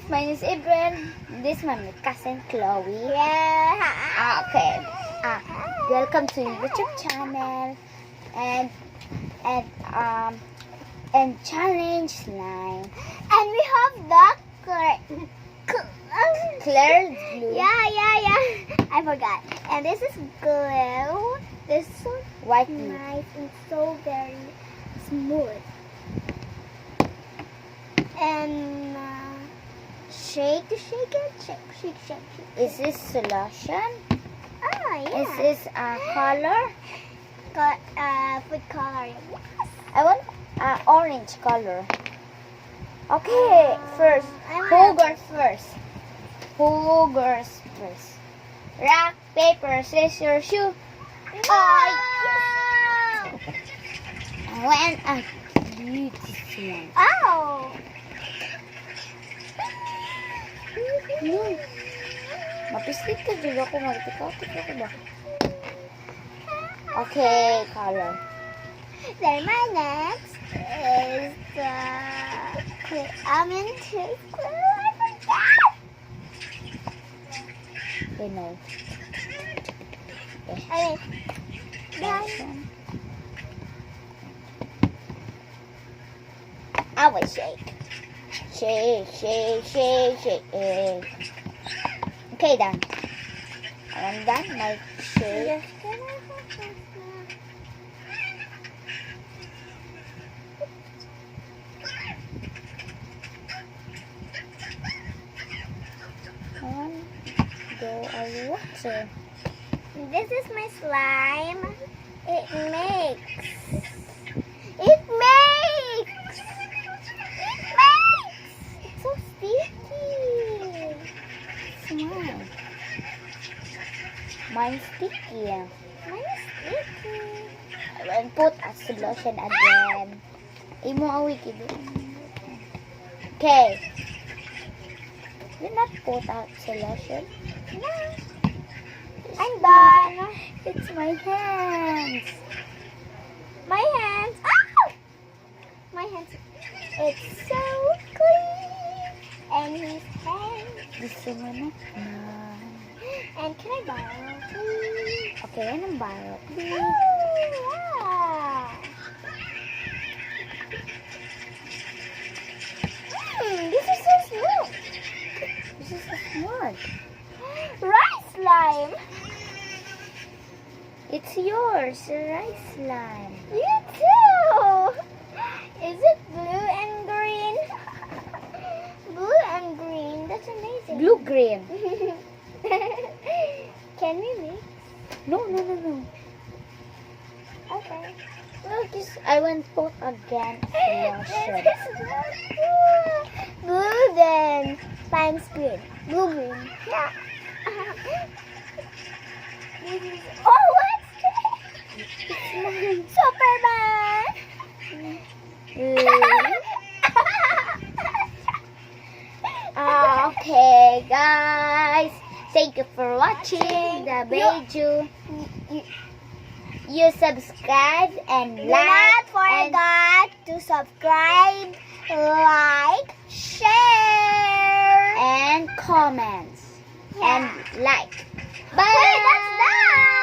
My name is Avril. This is my cousin Chloe. Yeah. Okay. Welcome to YouTube channel and challenge slime. And we have the Clear blue. Yeah. I forgot. And this is glue. This is so White glue. nice and so very smooth. And shake it. Shake. Is this solution? Yeah. Is this color? Food coloring. I want orange color. Okay, first. I Who want- goes first? Who goes first? Rock, paper, scissors, shoe. When I do this one. Oh. No. Mapislit ka dyan ako. Magtikaw-tik ako ba? Okay, color. Then my next is the almond cheese glue. I forgot. You know. Okay. Then I will shake. Shake. Okay, done. I'm done. My shake. Go a water. this is my slime. It makes. It's so sticky. Smile. Mine's sticky. Mine is sticky. I will put a solution again. Imo awik ido. Okay. You not put out solution. No. I'm done. It's my hands. My hands. Ow! My hands. It's so clean. And his hands. Gusto mo na? No. And can I borrow, please? Okay, anong borrow? Oh, yeah. This is so smooth. This is so smart. Rice slime. It's yours, rice slime. You too. Is it blue and green? Blue and green. That's amazing. Blue-green. Can we mix? No. Okay. Look, I want to put again solution. Blue then times green. Blue green. Yeah. Oh, what's this? Superman. Okay, guys. Thank you for watching the video. You subscribe and Do like not forget to subscribe, like, share, and comments Yeah. and like. Bye. Wait, that's done.